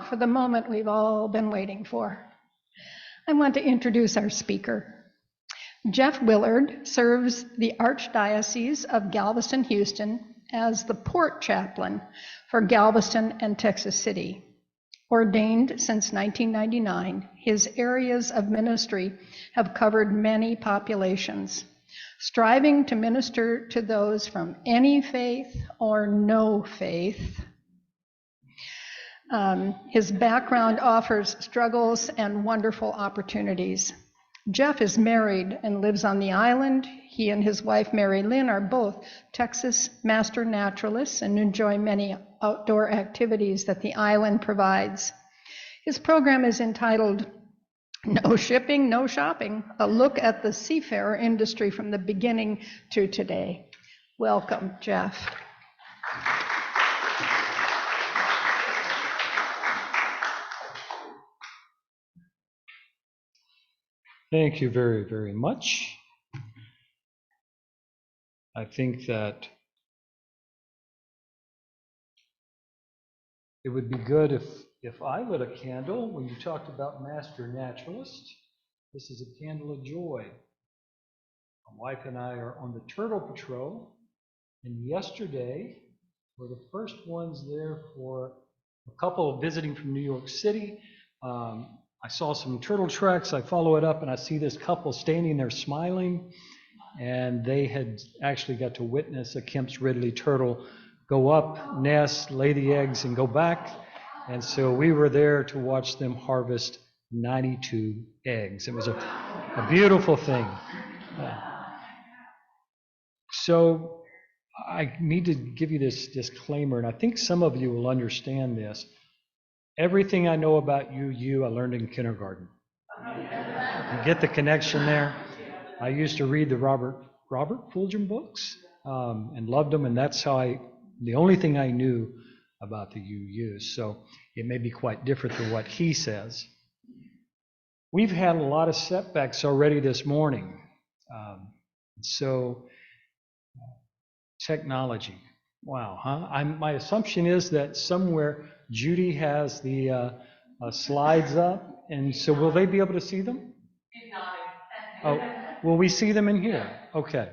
For the moment we've all been waiting for. I want to introduce our speaker. Jeff Willard serves the Archdiocese of Galveston-Houston as the Port Chaplain for Galveston and Texas City. Ordained since 1999, his areas of ministry have covered many populations, striving to minister to those from any faith or no faith. His background offers struggles and wonderful opportunities. Jeff is married and lives on the island. He and his wife, Mary Lynn, are both Texas master naturalists and enjoy many outdoor activities that the island provides. His program is entitled No Shipping, No Shopping, a look at the seafarer industry from the beginning to today. Welcome, Jeff. Thank you very, very much. I think that it would be good if I lit a candle when you talked about master naturalist. This is a candle of joy. My wife and I are on the turtle patrol, and yesterday we're the first ones there for a couple visiting from New York City. I saw some turtle tracks. I follow it up and I see this couple standing there smiling, and they had actually got to witness a Kemp's Ridley turtle go up, nest, lay the eggs, and go back. And so we were there to watch them harvest 92 eggs. It was a beautiful thing. So I need to give you this disclaimer, and I think some of you will understand this. Everything I know about I learned in kindergarten. You get the connection there? I used to read the Robert Fulghum books and loved them, and that's how the only thing I knew about the UUs. So it may be quite different than what he says. We've had a lot of setbacks already this morning. Technology. Wow, huh? My assumption is that somewhere Judy has the slides up, and so will they be able to see them? Oh, will we see them in here? Okay.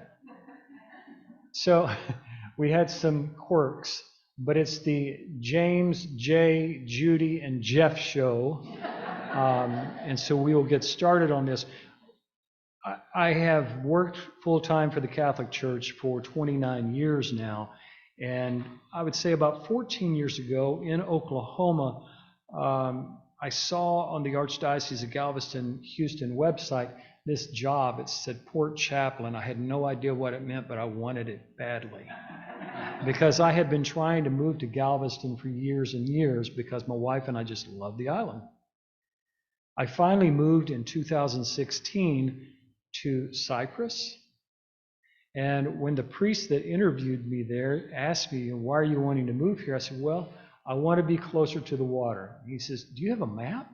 So we had some quirks, but it's the James, Jay, Judy, and Jeff show, and so we will get started on this. I have worked full-time for the Catholic Church for 29 years now, and I would say about 14 years ago in Oklahoma, I saw on the Archdiocese of Galveston-Houston website this job. It said Port Chaplain. I had no idea what it meant, but I wanted it badly because I had been trying to move to Galveston for years and years because my wife and I just love the island. I finally moved in 2016 to Cyprus. And when the priest that interviewed me there asked me, why are you wanting to move here? I said, well, I want to be closer to the water. He says, do you have a map?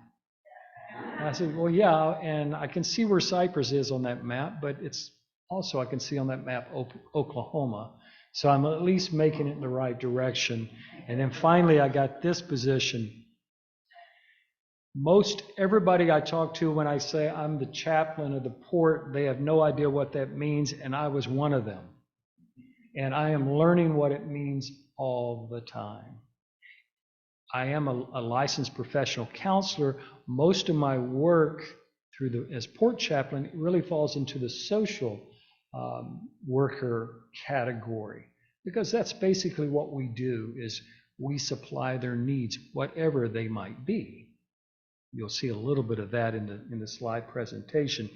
And I said, well, yeah, and I can see where Cyprus is on that map, but it's also I can see on that map Oklahoma. So I'm at least making it in the right direction. And then finally I got this position. Most everybody I talk to when I say I'm the chaplain of the port, they have no idea what that means, and I was one of them. And I am learning what it means all the time. I am a licensed professional counselor. Most of my work as port chaplain really falls into the social worker category, because that's basically what we do, is we supply their needs, whatever they might be. You'll see a little bit of that in the slide presentation.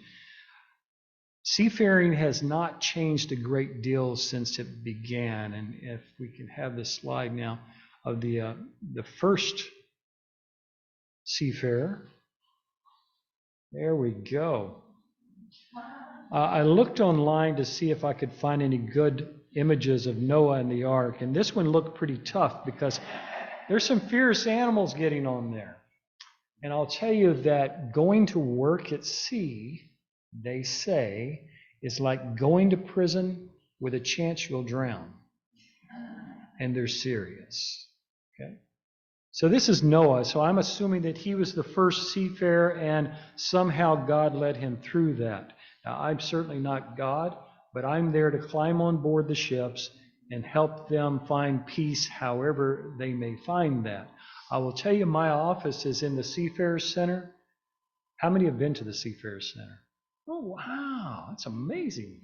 Seafaring has not changed a great deal since it began, and if we can have this slide now of the first seafarer. There we go. I looked online to see if I could find any good images of Noah and the ark, and this one looked pretty tough because there's some fierce animals getting on there. And I'll tell you that going to work at sea, they say, is like going to prison with a chance you'll drown. And they're serious. Okay? So this is Noah. So I'm assuming that he was the first seafarer and somehow God led him through that. Now, I'm certainly not God, but I'm there to climb on board the ships and help them find peace however they may find that. I will tell you, my office is in the Seafarers Center. How many have been to the Seafarers Center? Oh, wow, that's amazing.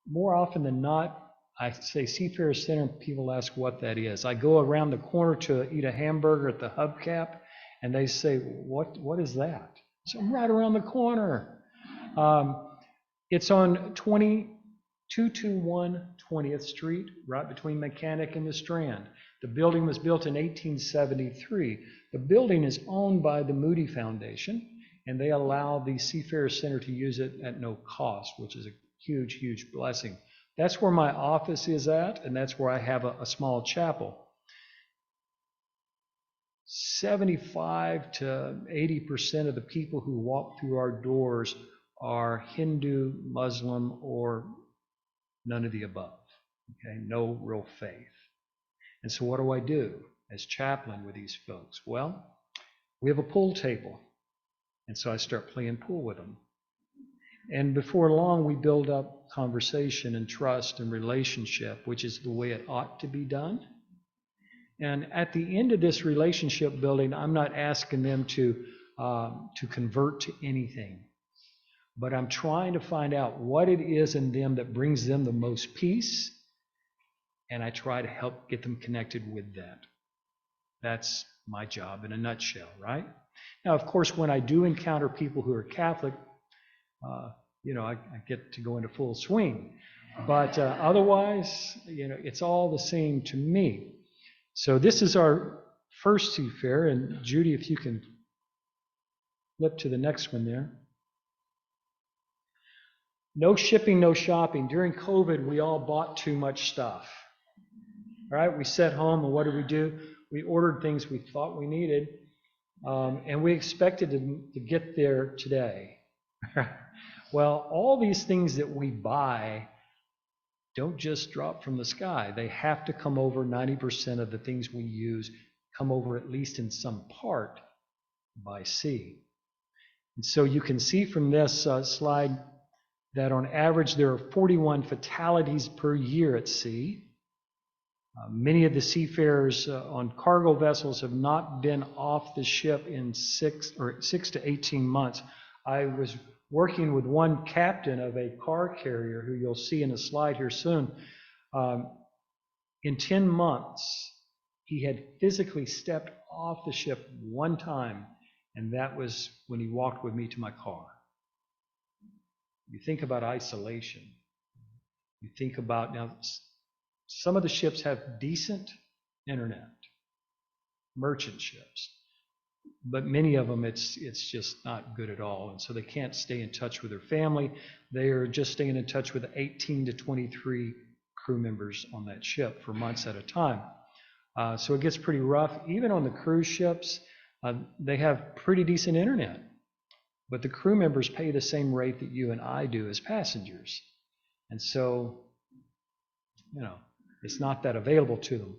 More often than not, I say Seafarers Center, and people ask what that is. I go around the corner to eat a hamburger at the hubcap, and they say, what is that? So I'm right around the corner. It's on 221 20th Street, right between Mechanic and the Strand. The building was built in 1873. The building is owned by the Moody Foundation, and they allow the Seafarers Center to use it at no cost, which is a huge, huge blessing. That's where my office is at, and that's where I have a small chapel. 75 to 80% of the people who walk through our doors are Hindu, Muslim, or none of the above. Okay, no real faith. And so what do I do as chaplain with these folks? Well, we have a pool table, and so I start playing pool with them. And before long, we build up conversation and trust and relationship, which is the way it ought to be done. And at the end of this relationship building, I'm not asking them to convert to anything, but I'm trying to find out what it is in them that brings them the most peace, and I try to help get them connected with that. That's my job in a nutshell, right? Now, of course, when I do encounter people who are Catholic, I get to go into full swing. But otherwise, it's all the same to me. So this is our first seafarer, and Judy, if you can flip to the next one there. No shipping, no shopping. During COVID, we all bought too much stuff. All right, we sat home, and what did we do? We ordered things we thought we needed, and we expected to get there today. Well, all these things that we buy don't just drop from the sky. They have to come over. 90% of the things we use come over, at least in some part, by sea. And so you can see from this slide that on average there are 41 fatalities per year at sea. Many of the seafarers on cargo vessels have not been off the ship in 6 to 18 months. I was working with one captain of a car carrier who you'll see in a slide here soon. In 10 months, he had physically stepped off the ship one time, and that was when he walked with me to my car. You think about isolation. You think about, now, some of the ships have decent internet, merchant ships. But many of them, it's just not good at all. And so they can't stay in touch with their family. They are just staying in touch with 18 to 23 crew members on that ship for months at a time. So it gets pretty rough. Even on the cruise ships, they have pretty decent internet. But the crew members pay the same rate that you and I do as passengers. And so, it's not that available to them.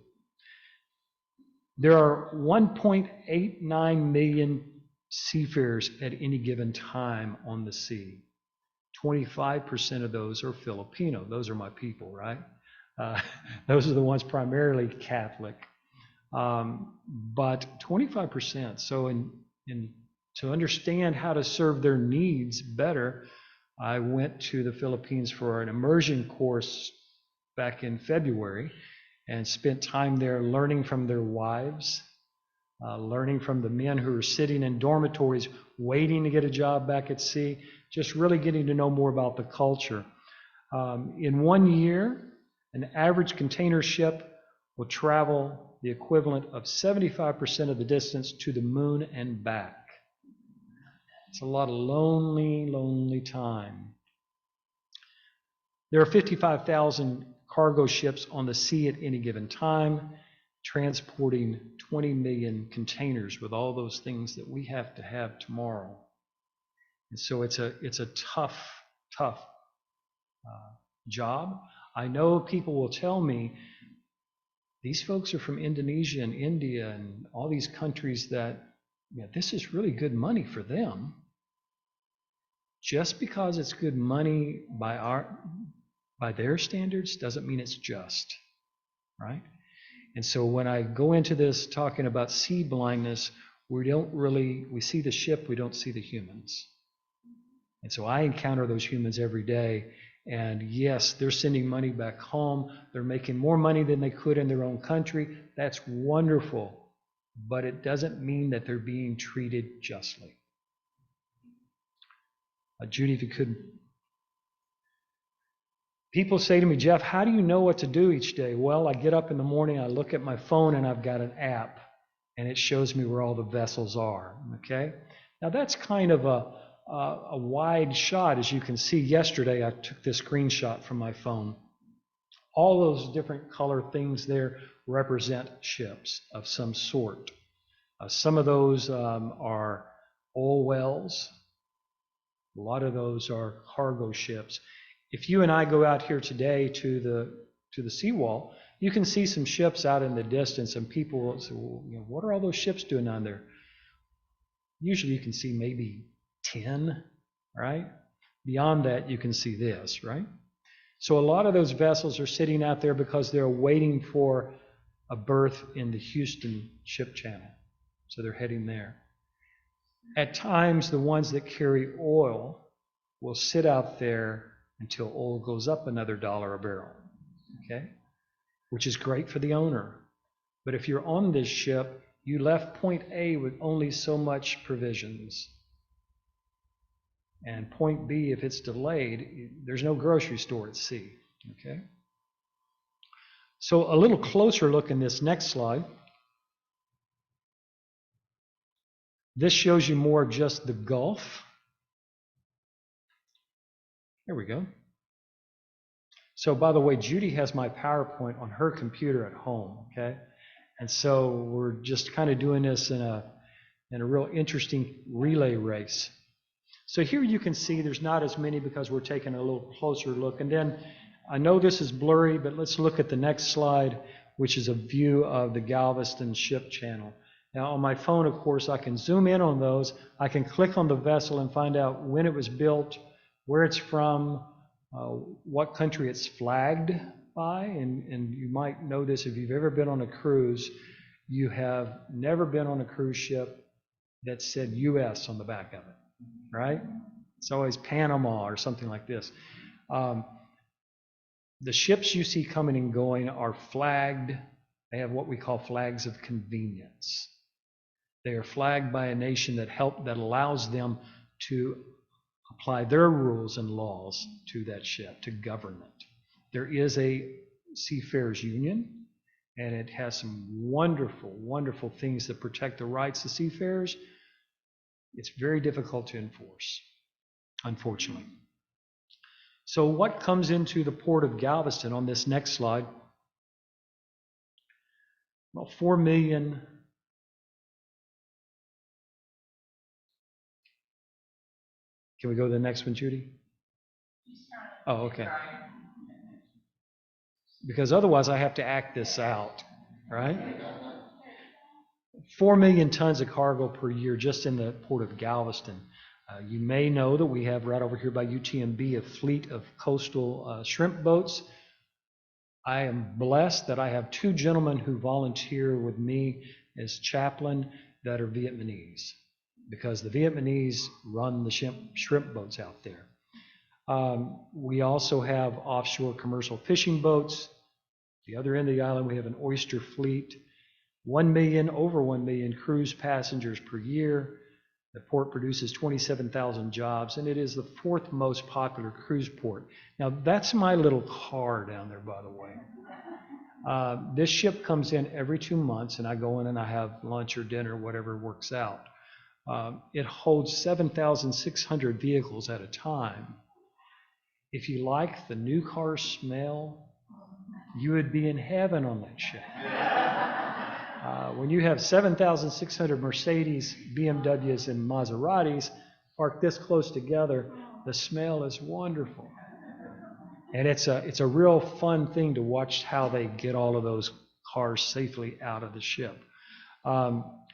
There are 1.89 million seafarers at any given time on the sea. 25% of those are Filipino. Those are my people, right? Those are the ones primarily Catholic. But 25%. So to understand how to serve their needs better, I went to the Philippines for an immersion course back in February, and spent time there learning from their wives, learning from the men who are sitting in dormitories waiting to get a job back at sea, just really getting to know more about the culture. In 1 year, an average container ship will travel the equivalent of 75% of the distance to the moon and back. It's a lot of lonely, lonely time. There are 55,000 cargo ships on the sea at any given time, transporting 20 million containers with all those things that we have to have tomorrow. And so it's a tough job. I know people will tell me These folks are from Indonesia and India and all these countries that, this is really good money for them. Just because it's good money by their standards doesn't mean it's just, right? And so when I go into this talking about sea blindness, we see the ship, we don't see the humans. And so I encounter those humans every day. And yes, they're sending money back home. They're making more money than they could in their own country. That's wonderful. But it doesn't mean that they're being treated justly. Judy, if you could. People say to me, Jeff, how do you know what to do each day? Well, I get up in the morning, I look at my phone, and I've got an app, and it shows me where all the vessels are. Okay? Now, that's kind of a wide shot. As you can see, yesterday I took this screenshot from my phone. All those different color things there represent ships of some sort. Some of those are oil wells. A lot of those are cargo ships. If you and I go out here today to the seawall, you can see some ships out in the distance, and people will say, well, what are all those ships doing on there? Usually you can see maybe 10, right? Beyond that, you can see this, right? So a lot of those vessels are sitting out there because they're waiting for a berth in the Houston ship channel. So they're heading there. At times, the ones that carry oil will sit out there until oil goes up another $1 a barrel, okay? Which is great for the owner. But if you're on this ship, you left point A with only so much provisions. And point B, if it's delayed, there's no grocery store at sea, okay? So a little closer look in this next slide. This shows you more of just the Gulf. There we go. So by the way, Judy has my PowerPoint on her computer at home, okay? And so we're just kind of doing this in a real interesting relay race. So here you can see there's not as many because we're taking a little closer look. And then I know this is blurry, but let's look at the next slide, which is a view of the Galveston ship channel. Now on my phone, of course, I can zoom in on those. I can click on the vessel and find out when it was built, where it's from, what country it's flagged by. And you might know this if you've ever been on a cruise. You have never been on a cruise ship that said U.S. on the back of it, right? It's always Panama or something like this. The ships you see coming and going are flagged. They have what we call flags of convenience. They are flagged by a nation that allows them to apply their rules and laws to that ship, to govern it. There is a seafarers union, and it has some wonderful, wonderful things that protect the rights of seafarers. It's very difficult to enforce, unfortunately. So what comes into the port of Galveston on this next slide? Well, 4 million. Can we go to the next one, Judy? Oh, okay. Because otherwise I have to act this out, right? 4 million tons of cargo per year just in the port of Galveston. You may know that we have right over here by UTMB a fleet of coastal shrimp boats. I am blessed that I have 2 gentlemen who volunteer with me as chaplain that are Vietnamese, because the Vietnamese run the shrimp boats out there. We also have offshore commercial fishing boats. The other end of the island, we have an oyster fleet. Over 1 million cruise passengers per year. The port produces 27,000 jobs, and it is the 4th most popular cruise port. Now, that's my little car down there, by the way. This ship comes in every 2 months, and I go in and I have lunch or dinner, whatever works out. It holds 7,600 vehicles at a time. If you like the new car smell, you would be in heaven on that ship. When you have 7,600 Mercedes, BMWs, and Maseratis parked this close together, the smell is wonderful. And it's a real fun thing to watch how they get all of those cars safely out of the ship.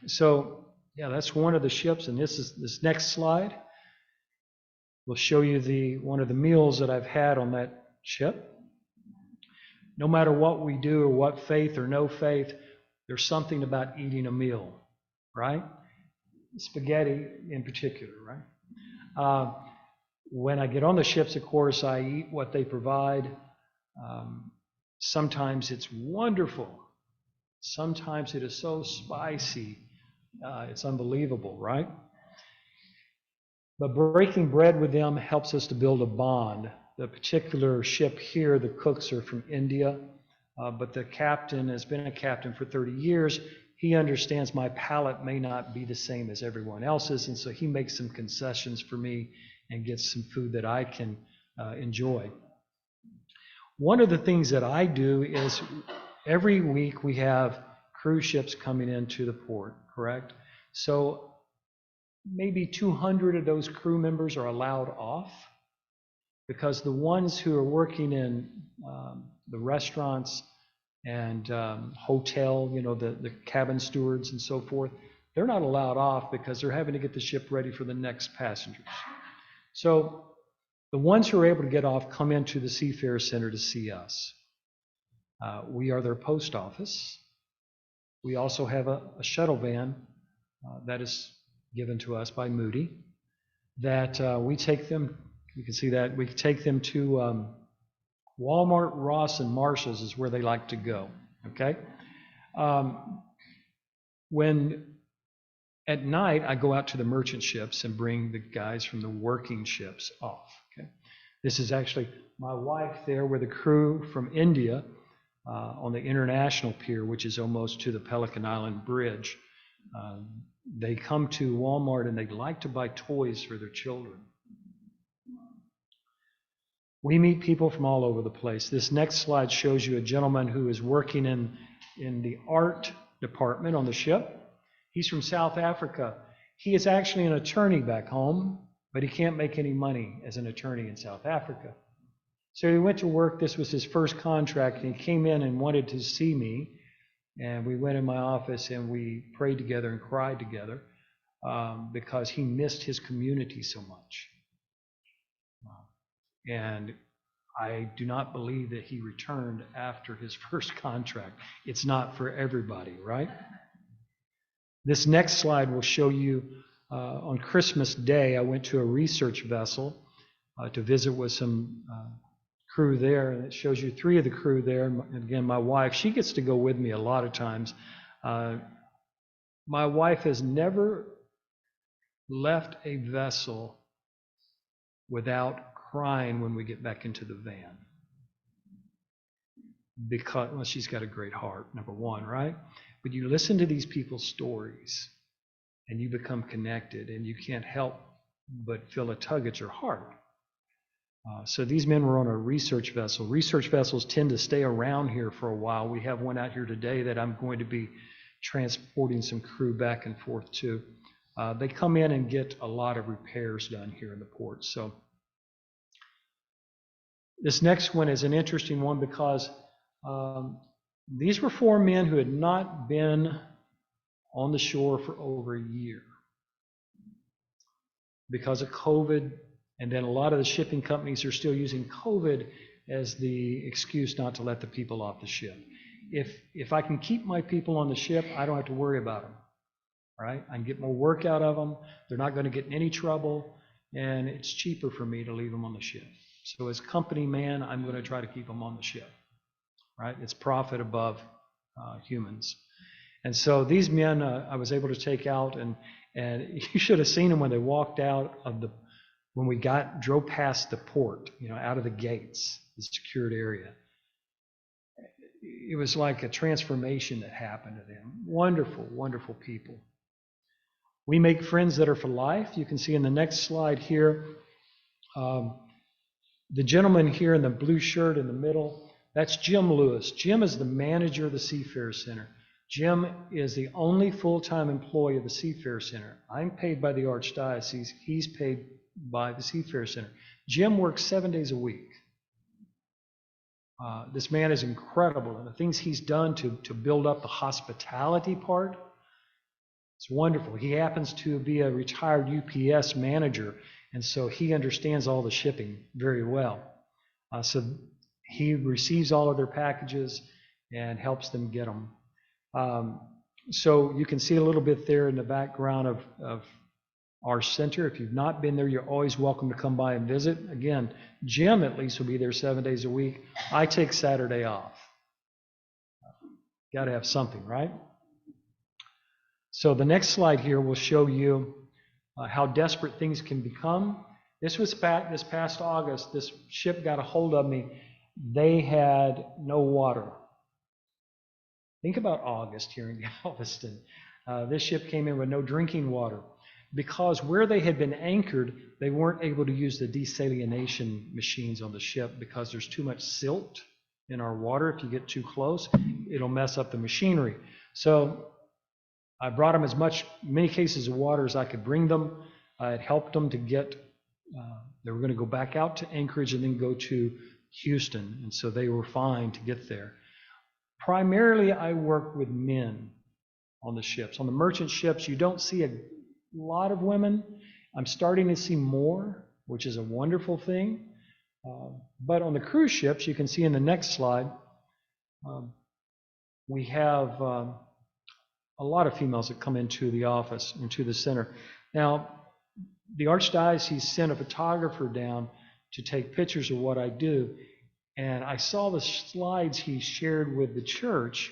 So yeah, that's one of the ships, and this next slide will show you one of the meals that I've had on that ship. No matter what we do or what faith or no faith, there's something about eating a meal, right? Spaghetti in particular, right? When I get on the ships, of course, I eat what they provide. Sometimes it's wonderful. Sometimes it is so spicy. It's unbelievable, right? But breaking bread with them helps us to build a bond. The particular ship here, the cooks are from India, but the captain has been a captain for 30 years. He understands my palate may not be the same as everyone else's, and so he makes some concessions for me and gets some food that I can enjoy. One of the things that I do is every week we have cruise ships coming into the port, correct? So maybe 200 of those crew members are allowed off, because the ones who are working in the restaurants and hotel, the cabin stewards and so forth, they're not allowed off because they're having to get the ship ready for the next passengers. So the ones who are able to get off come into the Seafarer Center to see us. We are their post office. We also have a shuttle van that is given to us by Moody that we take them, you can see that, we take them to Walmart, Ross, and Marshall's is where they like to go, okay? When at night, I go out to the merchant ships and bring the guys from the working ships off, okay? This is actually my wife there with a crew from India on the International Pier, which is almost to the Pelican Island Bridge. They come to Walmart and they like to buy toys for their children. We meet people from all over the place. This next slide shows you a gentleman who is working in the art department on the ship. He's from South Africa. He is actually an attorney back home, but he can't make any money as an attorney in South Africa. So he went to work. This was his first contract, and he came in and wanted to see me. And we went in my office and we prayed together and cried together because he missed his community so much. And I do not believe that he returned after his first contract. It's not for everybody, right? This next slide will show you on Christmas Day, I went to a research vessel to visit with some crew there, and it shows you 3 of the crew there. And again, my wife, she gets to go with me a lot of times. My wife has never left a vessel without crying when we get back into the van. Because, well, she's got a great heart, number one, right? But you listen to these people's stories and you become connected, and you can't help but feel a tug at your heart. So these men were on a research vessel. Research vessels tend to stay around here for a while. We have one out here today that I'm going to be transporting some crew back and forth to. They come in and get a lot of repairs done here in the port. So this next one is an interesting one because these were 4 men who had not been on the shore for over a year because of COVID. And then a lot of the shipping companies are still using COVID as the excuse not to let the people off the ship. If I can keep my people on the ship, I don't have to worry about them, right? I can get more work out of them. They're not going to get in any trouble, and it's cheaper for me to leave them on the ship. So as company man, I'm going to try to keep them on the ship, right? It's profit above humans. And so these men I was able to take out, and you should have seen them when they walked out of when we drove past the port, out of the gates, the secured area. It was like a transformation that happened to them. Wonderful, wonderful people. We make friends that are for life. You can see in the next slide here, the gentleman here in the blue shirt in the middle, that's Jim Lewis. Jim is the manager of the Seafarer Center. Jim is the only full-time employee of the Seafarer Center. I'm paid by the Archdiocese. He's paid by the Seafarer Center. Jim works 7 days a week. This man is incredible, and the things he's done to build up the hospitality part, it's wonderful. He happens to be a retired UPS manager, and so he understands all the shipping very well. So he receives all of their packages and helps them get them. So you can see a little bit there in the background of our center. If you've not been there, you're always welcome to come by and visit. Again, Jim at least will be there 7 days a week. I take Saturday off. Got to have something, right? So the next slide here will show you how desperate things can become. This past August, this ship got a hold of me. They had no water. Think about August here in Galveston. This ship came in with no drinking water because where they had been anchored, they weren't able to use the desalination machines on the ship because there's too much silt in our water. If you get too close, it'll mess up the machinery. So I brought them many cases of water as I could bring them. It helped them to get, they were going to go back out to Anchorage and then go to Houston. And so they were fine to get there. Primarily, I work with men on the ships. On the merchant ships, you don't see a lot of women. I'm starting to see more, which is a wonderful thing. But on the cruise ships, you can see in the next slide, we have a lot of females that come into the office, into the center. Now, the Archdiocese sent a photographer down to take pictures of what I do. And I saw the slides he shared with the church,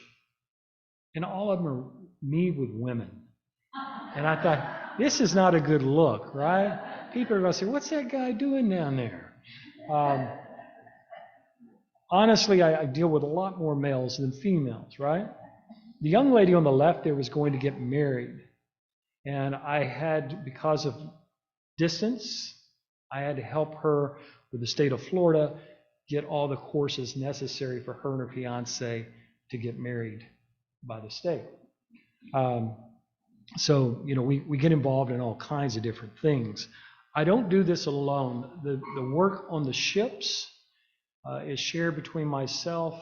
and all of them are me with women. And I thought, this is not a good look, right? People are going to say, what's that guy doing down there? Honestly, I deal with a lot more males than females, right? The young lady on the left there was going to get married. And I had, because of distance, I had to help her with the state of Florida get all the courses necessary for her and her fiance to get married by the state. So, we get involved in all kinds of different things. I don't do this alone. The work on the ships is shared between myself,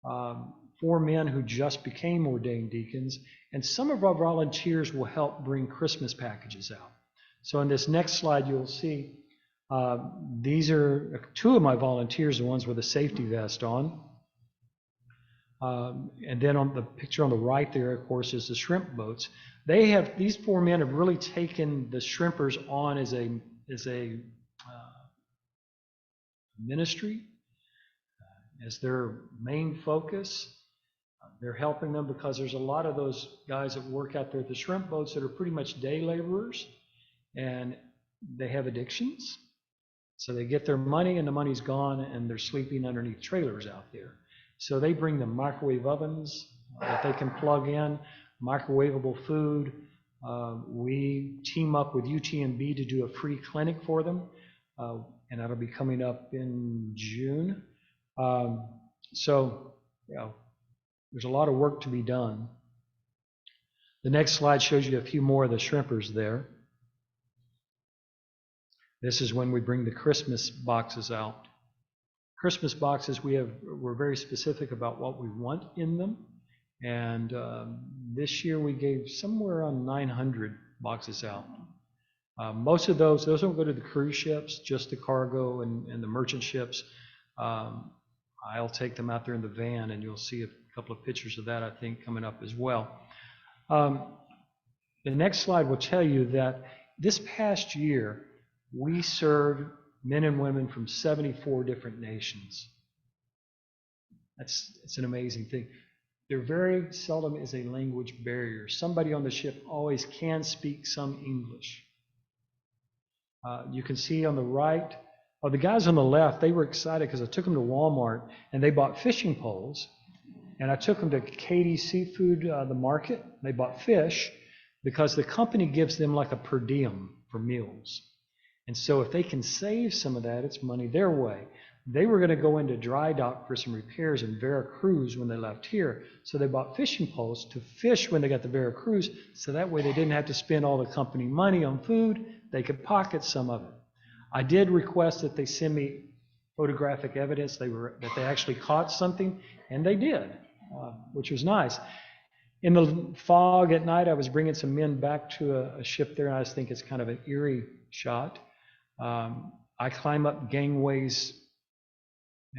4 men who just became ordained deacons, and some of our volunteers will help bring Christmas packages out. So in this next slide, you'll see these are 2 of my volunteers, the ones with a safety vest on. And then on the picture on the right there, of course, is the shrimp boats. These 4 men have really taken the shrimpers on as a ministry, as their main focus. They're helping them because there's a lot of those guys that work out there at the shrimp boats that are pretty much day laborers, and they have addictions. So they get their money and the money's gone and they're sleeping underneath trailers out there. So they bring them microwave ovens that they can plug in, microwavable food. We team up with UTMB to do a free clinic for them, and that'll be coming up in June. So there's a lot of work to be done. The next slide shows you a few more of the shrimpers there. This is when we bring the Christmas boxes out. Christmas boxes, we're very specific about what we want in them. And this year we gave somewhere around 900 boxes out. Most of those don't go to the cruise ships, just the cargo and the merchant ships. I'll take them out there in the van, and you'll see a couple of pictures of that, I think, coming up as well. The next slide will tell you that this past year, we served men and women from 74 different nations. It's an amazing thing. There very seldom is a language barrier. Somebody on the ship always can speak some English. You can see on the right, the guys on the left, they were excited because I took them to Walmart and they bought fishing poles. And I took them to Katie's Seafood, the market. They bought fish because the company gives them like a per diem for meals. And so if they can save some of that, it's money their way. They were going to go into dry dock for some repairs in Veracruz when they left here. So they bought fishing poles to fish when they got to Veracruz, so that way they didn't have to spend all the company money on food. They could pocket some of it. I did request that they send me photographic evidence that they actually caught something, and they did, which was nice. In the fog at night, I was bringing some men back to a ship there, and I just think it's kind of an eerie shot. I climb up gangways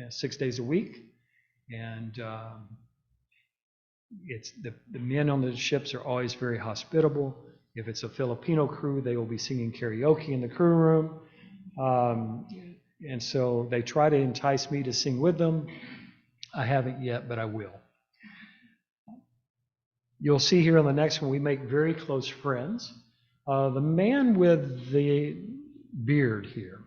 6 days a week, and it's the men on the ships are always very hospitable. If it's a Filipino crew, they will be singing karaoke in the crew room. And so they try to entice me to sing with them. I haven't yet, but I will. You'll see here on the next one, we make very close friends. The man with the beard here,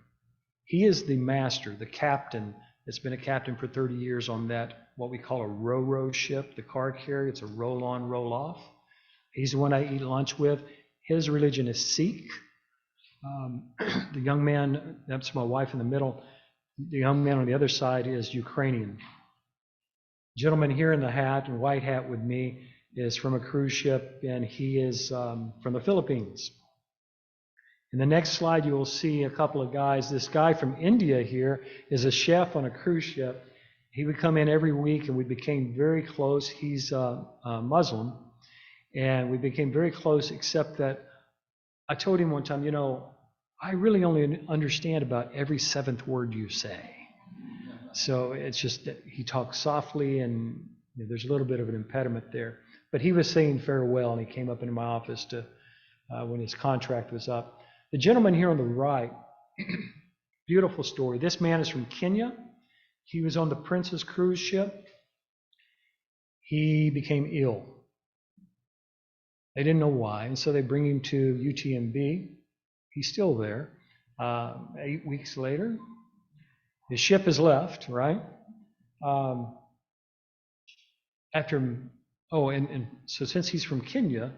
he is the master, the captain that's been a captain for 30 years on that, what we call a ro-ro ship, the car carrier. It's a roll-on, roll-off. He's the one I eat lunch with. His religion is Sikh. The young man, that's my wife in the middle, the young man on the other side is Ukrainian. The gentleman here in the hat and white hat with me is from a cruise ship, and he is from the Philippines. In the next slide, you will see a couple of guys. This guy from India here is a chef on a cruise ship. He would come in every week, and we became very close. He's Muslim, and we became very close, except that I told him one time, you know, I really only understand about every seventh word you say. So it's just that he talks softly, and you know, there's a little bit of an impediment there. But he was saying farewell, and he came up into my office to when his contract was up. The gentleman here on the right, beautiful story. This man is from Kenya. He was on the Princess cruise ship. He became ill. They didn't know why, and so they bring him to UTMB. He's still there. 8 weeks later, his ship has left, right? So since he's from Kenya,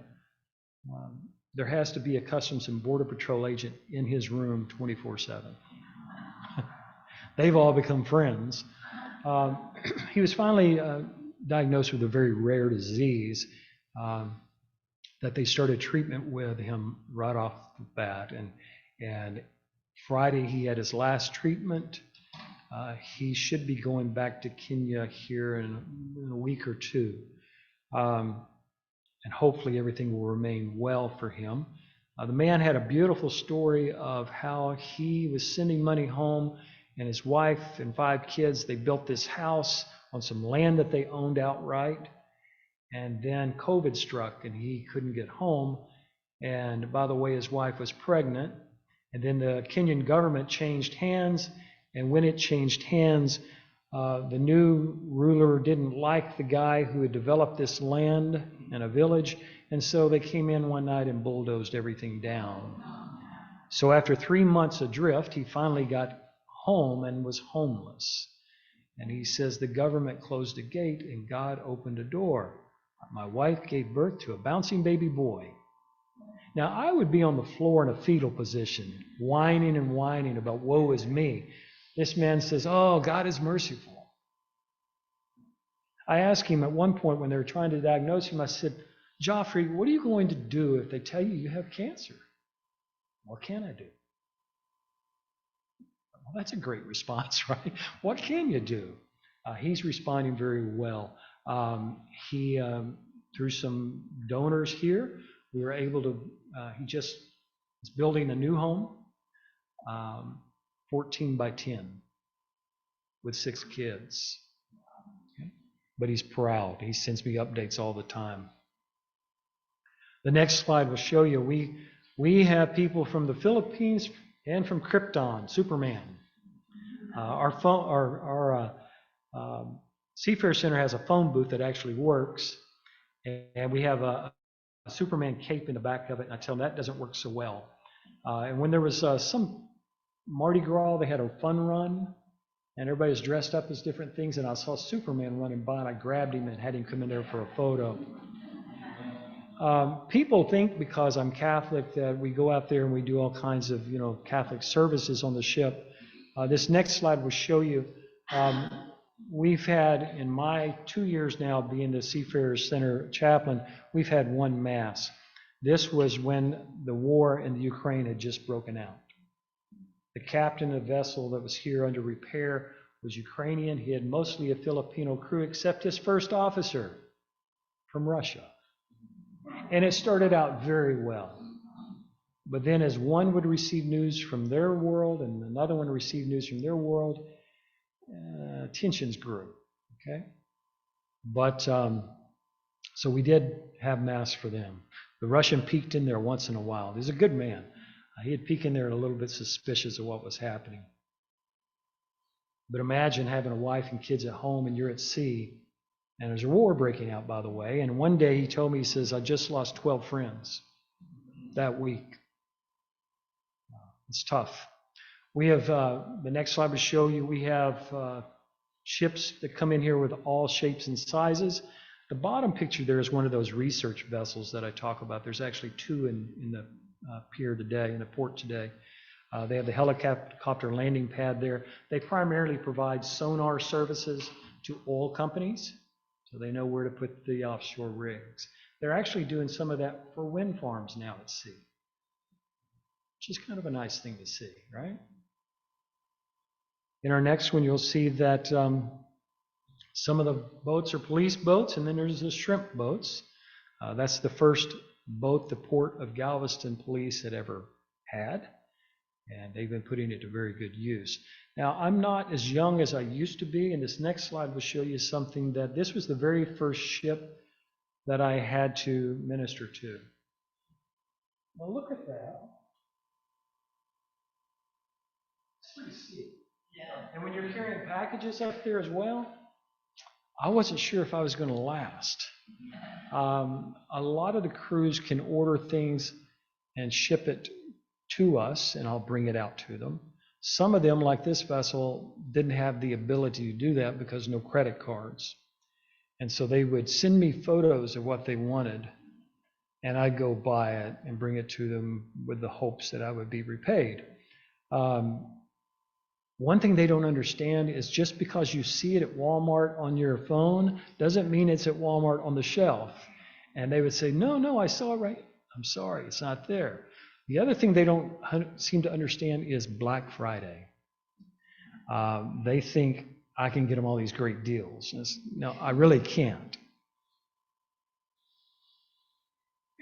there has to be a Customs and Border Patrol agent in his room 24/7. They've all become friends. He was finally diagnosed with a very rare disease that they started treatment with him right off the bat. And Friday he had his last treatment. He should be going back to Kenya here in a week or two. And hopefully everything will remain well for him. The man had a beautiful story of how he was sending money home, and his wife and 5 kids, they built this house on some land that they owned outright. And then COVID struck, and he couldn't get home. And by the way, his wife was pregnant. And then the Kenyan government changed hands. And when it changed hands, the new ruler didn't like the guy who had developed this land and a village. And so they came in one night and bulldozed everything down. So after 3 months adrift, he finally got home and was homeless. And he says the government closed a gate and God opened a door. My wife gave birth to a bouncing baby boy. Now, I would be on the floor in a fetal position, whining and whining about woe is me. This man says, oh, God is merciful. I asked him at one point when they were trying to diagnose him, I said, Joffrey, what are you going to do if they tell you you have cancer? What can I do? Well, that's a great response, right? What can you do? He's responding very well. Through some donors here, we were able to, he just is building a new home, 14 by 10 with 6 kids. Okay? But he's proud. He sends me updates all the time. The next slide will show you, we have people from the Philippines and from Krypton, Superman. Our Seafarer Center has a phone booth that actually works, and we have a Superman cape in the back of it, and I tell them that doesn't work so well. And when there was some Mardi Gras, they had a fun run, and everybody was dressed up as different things, and I saw Superman running by, and I grabbed him and had him come in there for a photo. People think because I'm Catholic that we go out there and we do all kinds of, Catholic services on the ship. This next slide will show you, we've had, in my 2 years now being the Seafarer Center chaplain, we've had 1 Mass. This was when the war in the Ukraine had just broken out. The captain of the vessel that was here under repair was Ukrainian. He had mostly a Filipino crew, except his first officer from Russia. And it started out very well. But then as one would receive news from their world and another one received news from their world, tensions grew, okay? But, so we did have Mass for them. The Russian peeked in there once in a while. He's a good man. He'd peek in there a little bit suspicious of what was happening. But imagine having a wife and kids at home and you're at sea, and there's a war breaking out, by the way. And one day he told me, he says, I just lost 12 friends that week. It's tough. We have, the next slide will show you, we have ships that come in here with all shapes and sizes. The bottom picture there is one of those research vessels that I talk about. There's actually two in the pier today, in the port today. They have the helicopter landing pad there. They primarily provide sonar services to oil companies, so they know where to put the offshore rigs. They're actually doing some of that for wind farms now at sea, which is kind of a nice thing to see, right? In our next one, you'll see that some of the boats are police boats, and then there's the shrimp boats. That's the first boat the Port of Galveston Police had ever had, and they've been putting it to very good use. Now, I'm not as young as I used to be, and this next slide will show you something that this was the very first ship that I had to minister to. Now, look at that. It's pretty steep. Yeah. And when you're carrying packages up there as well, I wasn't sure if I was going to last. A lot of the crews can order things and ship it to us, and I'll bring it out to them. Some of them, like this vessel, didn't have the ability to do that because no credit cards. And so they would send me photos of what they wanted, and I'd go buy it and bring it to them with the hopes that I would be repaid. One thing they don't understand is just because you see it at Walmart on your phone doesn't mean it's at Walmart on the shelf. And they would say, no, I saw it right. I'm sorry, it's not there. The other thing they don't seem to understand is Black Friday. They think I can get them all these great deals. No, I really can't.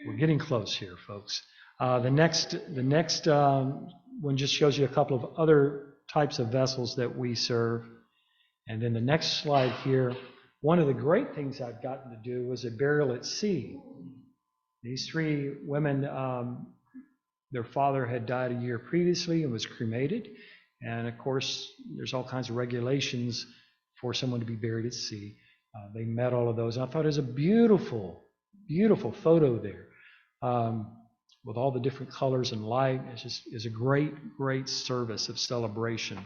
We're getting close here, folks. The next one just shows you a couple of other types of vessels that we serve. And then the next slide here, one of the great things I've gotten to do was a burial at sea. These three women, their father had died a year previously and was cremated. And of course, there's all kinds of regulations for someone to be buried at sea. They met all of those. I thought it was a beautiful, beautiful photo there. With all the different colors and light. It's a great, great service of celebration.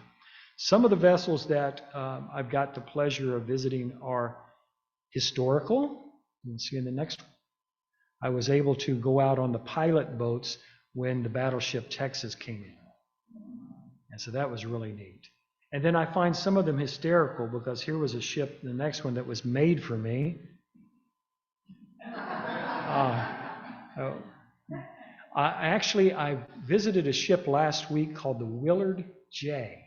Some of the vessels that I've got the pleasure of visiting are historical. You can see in the next one. I was able to go out on the pilot boats when the battleship Texas came in. And so that was really neat. And then I find some of them hysterical because here was a ship, the next one, that was made for me. I visited a ship last week called the Willard J.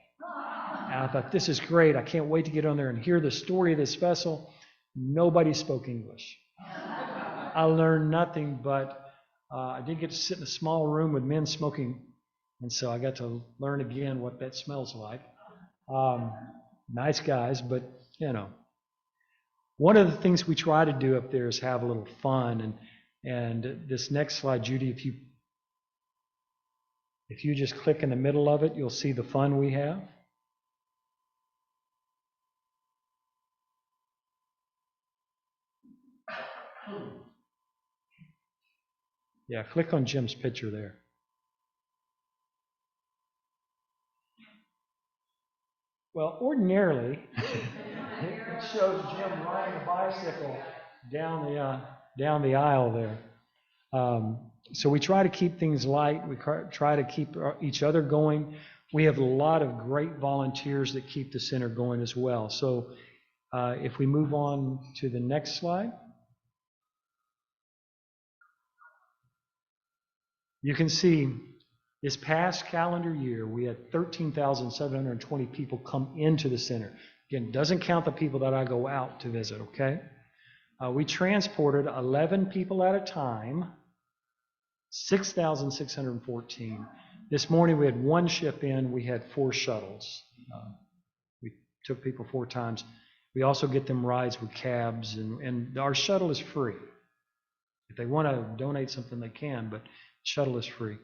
And I thought, this is great. I can't wait to get on there and hear the story of this vessel. Nobody spoke English. I learned nothing, but I did get to sit in a small room with men smoking. And so I got to learn again what that smells like. Nice guys, but, you know. One of the things we try to do up there is have a little fun. And this next slide, Judy, if you just click in the middle of it, you'll see the fun we have. Yeah, click on Jim's picture there. Well, ordinarily, it shows Jim riding a bicycle down the aisle there. So we try to keep things light. We try to keep each other going. We have a lot of great volunteers that keep the center going as well. So if we move on to the next slide. You can see This past calendar year, we had 13,720 people come into the center. Again, doesn't count the people that I go out to visit, okay? We transported 11 people at a time, 6,614. This morning we had one ship in, we had 4 shuttles. We took people 4 times. We also get them rides with cabs, and our shuttle is free. If they want to donate something, they can, but shuttle is free.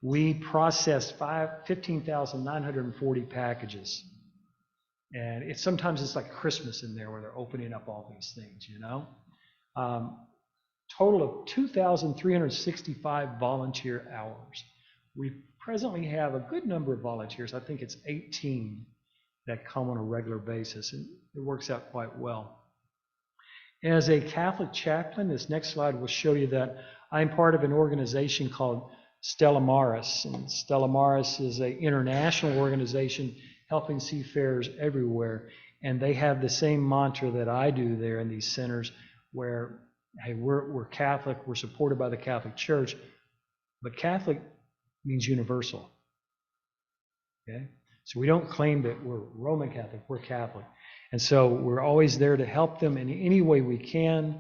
We processed 15,940 packages. And sometimes it's like Christmas in there where they're opening up all these things, you know. Total of 2,365 volunteer hours. We presently have a good number of volunteers. I think it's 18 that come on a regular basis, and it works out quite well. As a Catholic chaplain, this next slide will show you that I'm part of an organization called Stella Maris, and Stella Maris is an international organization helping seafarers everywhere, and they have the same mantra that I do there in these centers, where, hey, we're Catholic, we're supported by the Catholic Church, but Catholic means universal. Okay, so we don't claim that we're Roman Catholic, we're Catholic, and so we're always there to help them in any way we can.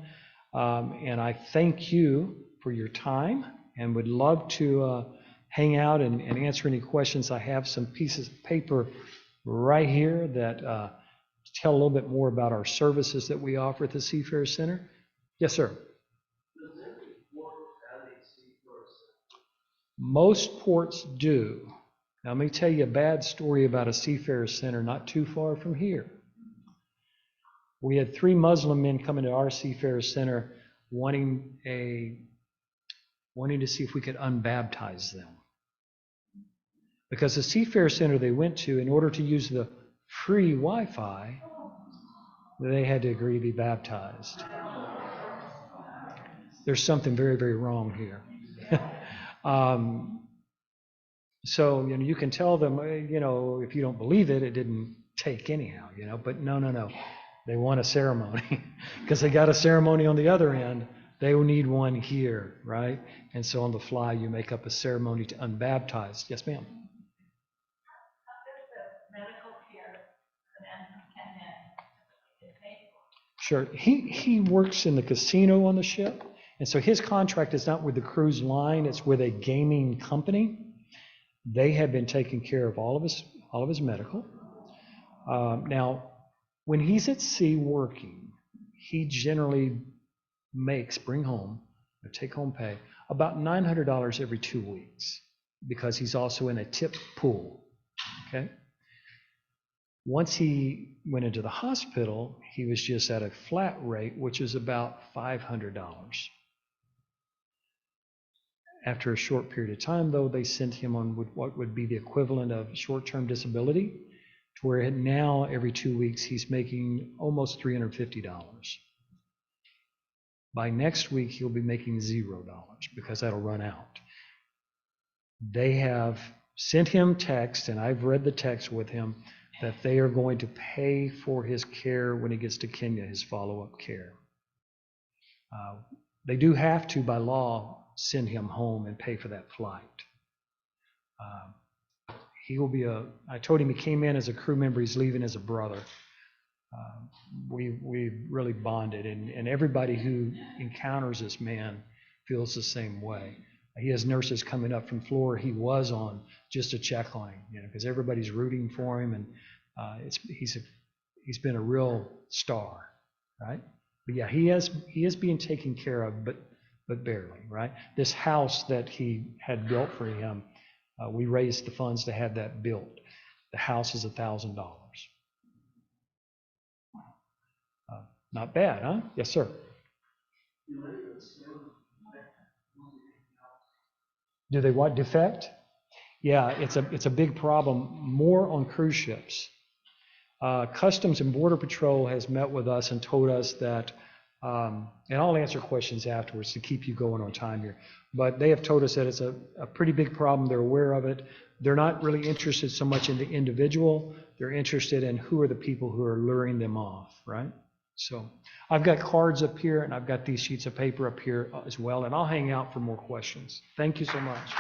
And I thank you for your time, and would love to hang out and answer any questions. I have some pieces of paper right here that tell a little bit more about our services that we offer at the Seafarer Center. Yes, sir. Does every port have a seafarer center? Most ports do. Now, let me tell you a bad story about a Seafarer Center not too far from here. We had 3 Muslim men come into our Seafarer Center wanting to see if we could unbaptize them. Because the Seafarer Center they went to, in order to use the free Wi-Fi, they had to agree to be baptized. There's something very, very wrong here. So, you can tell them, if you don't believe it, it didn't take anyhow, but no. They want a ceremony because they got a ceremony on the other end. They will need one here, right? And so on the fly, you make up a ceremony to unbaptize. Yes, ma'am. Sure. He works in the casino on the ship, and so his contract is not with the cruise line, it's with a gaming company. They have been taking care of all of his medical. Now, when he's at sea working, he generally bring home, or take home pay, about $900 every 2 weeks, because he's also in a tip pool, okay? Once he went into the hospital, he was just at a flat rate, which is about $500. After a short period of time, though, they sent him on what would be the equivalent of short-term disability, to where now every 2 weeks he's making almost $350. By next week, he'll be making $0 because that'll run out. They have sent him text, and I've read the text with him, that they are going to pay for his care when he gets to Kenya, his follow-up care. They do have to, by law, send him home and pay for that flight. He will be I told him he came in as a crew member, he's leaving as a brother. We really bonded, and everybody who encounters this man feels the same way. He has nurses coming up from floor he was on just to check on him, because everybody's rooting for him, and he's been a real star, right? But yeah, he is being taken care of, but barely, right? This house that he had built for him, we raised the funds to have that built. The house is $1,000. Not bad, huh? Yes, sir. Do they what? Defect? Yeah, it's a big problem. More on cruise ships. Customs and Border Patrol has met with us and told us that, and I'll answer questions afterwards to keep you going on time here, but they have told us that it's a pretty big problem. They're aware of it. They're not really interested so much in the individual. They're interested in who are the people who are luring them off, right? So I've got cards up here, and I've got these sheets of paper up here as well, and I'll hang out for more questions. Thank you so much.